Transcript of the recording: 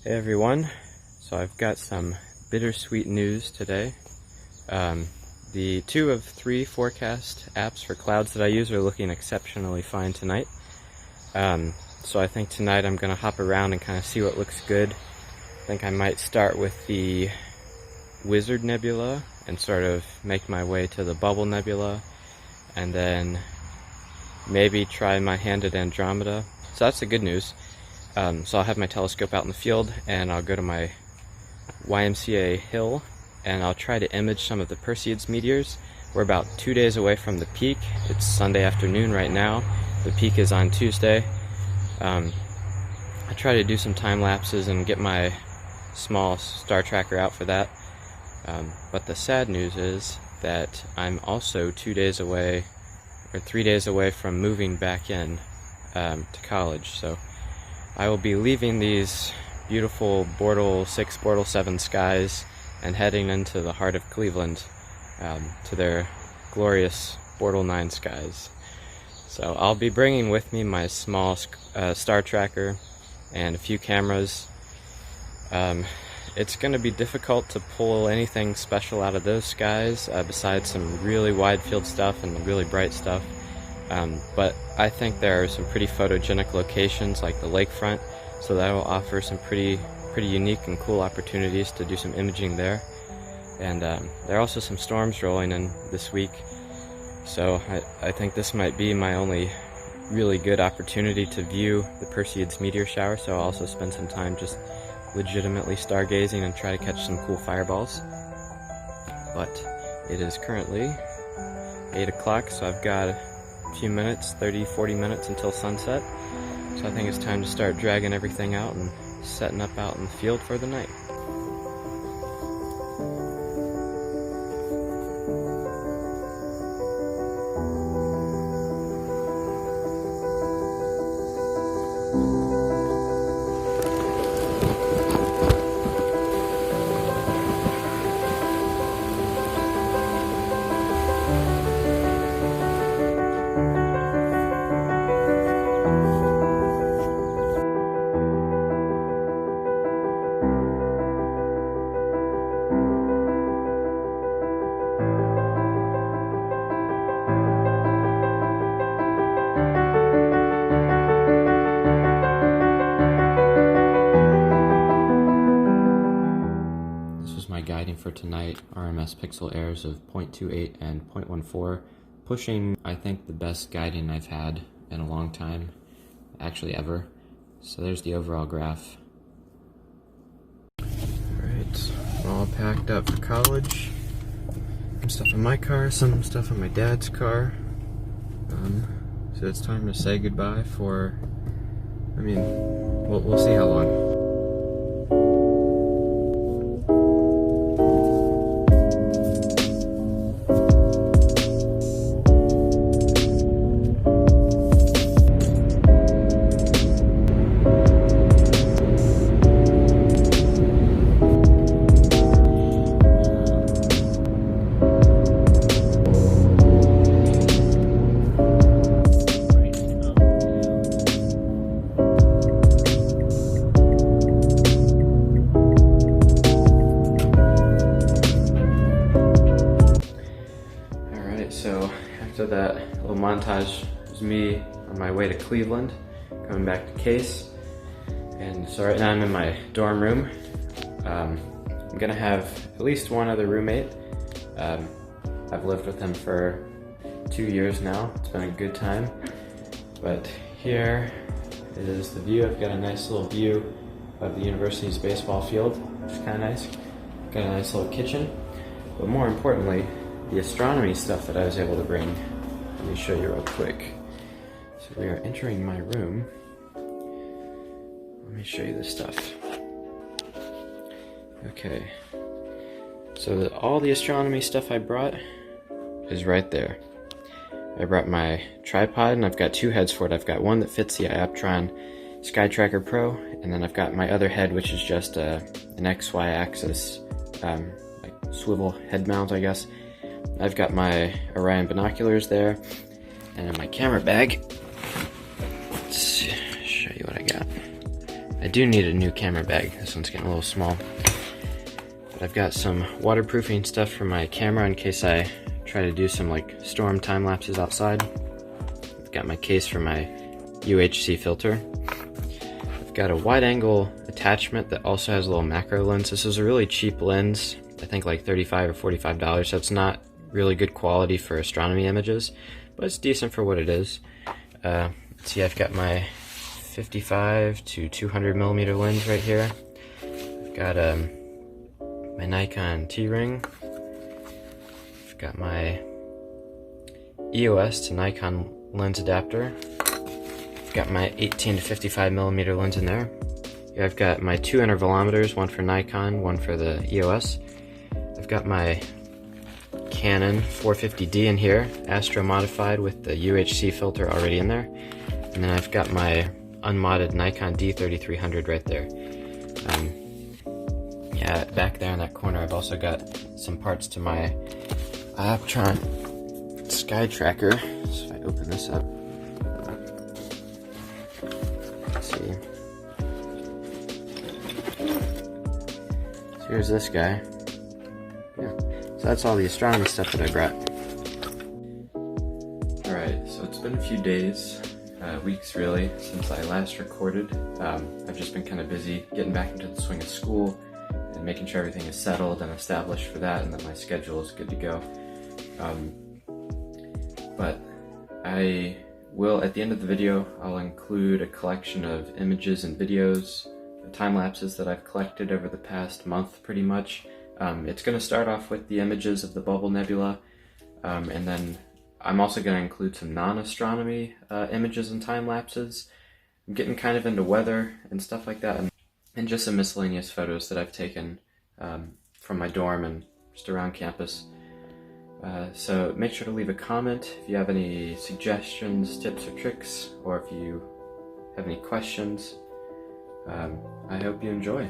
Hey everyone, so I've got some bittersweet news today. The 2 of 3 forecast apps for clouds that I use are looking exceptionally fine tonight. So I think tonight I'm going to hop around and kind of see what looks good. I think I might start with the Wizard Nebula and sort of make my way to the Bubble Nebula, and then maybe try my hand at Andromeda. So that's the good news. So I'll have my telescope out in the field, and I'll go to my YMCA hill, and I'll try to image some of the Perseids meteors. We're about 2 days away from the peak. It's Sunday afternoon right now. The peak is on Tuesday. I try to do some time lapses and get my small star tracker out for that. But the sad news is that I'm also 2 days away, or 3 days away from moving back in to college. So I will be leaving these beautiful Bortle 6, Bortle 7 skies and heading into the heart of Cleveland to their glorious Bortle 9 skies. So I'll be bringing with me my small star tracker and a few cameras. It's going to be difficult to pull anything special out of those skies besides some really wide field stuff and really bright stuff. But I think there are some pretty photogenic locations like the lakefront, so that will offer some pretty unique and cool opportunities to do some imaging there. And there are also some storms rolling in this week, so I think this might be my only really good opportunity to view the Perseids meteor shower, so I'll also spend some time just legitimately stargazing and try to catch some cool fireballs. But it is currently 8 o'clock, so I've got a few minutes, 30-40 minutes until sunset, so I think it's time to start dragging everything out and setting up out in the field for the night. My guiding for tonight, RMS pixel errors of 0.28 and 0.14, pushing, I think, the best guiding I've had in a long time, actually ever. So there's the overall graph. Alright, I'm all packed up for college. Some stuff in my car, some stuff in my dad's car. So it's time to say goodbye for, we'll see how long. So after that little montage was me on my way to Cleveland, coming back to Case. And so right now I'm in my dorm room. I'm gonna have at least one other roommate. I've lived with him for 2 years now. It's been a good time. But here is the view. I've got a nice little view of the university's baseball field, which is kind of nice. Got a nice little kitchen. But more importantly, the astronomy stuff that I was able to bring. Let me show you real quick. So we are entering my room. Let me show you this stuff. Okay. So all the astronomy stuff I brought is right there. I brought my tripod, and I've got 2 heads for it. I've got one that fits the Ioptron Sky Tracker Pro, and then I've got my other head, which is just an XY axis, like swivel head mount, I guess. I've got my Orion binoculars there, and in my camera bag, let's show you what I got. I I do need a new camera bag. This one's getting a little small. But I've got some waterproofing stuff for my camera in case I try to do some like storm time lapses outside. I've got my case for my UHC filter. I've got a wide angle attachment that also has a little macro lens. This is a really cheap lens, I think like $35 or $45, so it's not really good quality for astronomy images, but it's decent for what it is. See, I've got my 55 to 200 millimeter lens right here. I've got my Nikon T-ring. I've got my EOS to Nikon lens adapter. I've got my 18 to 55 millimeter lens in there. Here I've got my two intervalometers, one for Nikon, one for the EOS. I've got my Canon 450D in here, astro modified with the UHC filter already in there. And then I've got my unmodded Nikon D3300 right there. Yeah, back there in that corner I've also got some parts to my Optron Sky Tracker. So if I open this up, let's see. So here's this guy. Yeah. So that's all the astronomy stuff that I brought. Alright, so it's been a few days, weeks really, since I last recorded. I've just been kind of busy getting back into the swing of school and making sure everything is settled and established for that and that my schedule is good to go. But I will, at the end of the video, I'll include a collection of images and videos, time lapses that I've collected over the past month pretty much. It's going to start off with the images of the Bubble Nebula, and then I'm also going to include some non-astronomy images and time lapses. I'm getting kind of into weather and stuff like that, and just some miscellaneous photos that I've taken from my dorm and just around campus. So make sure to leave a comment if you have any suggestions, tips, or tricks, or if you have any questions. I hope you enjoy.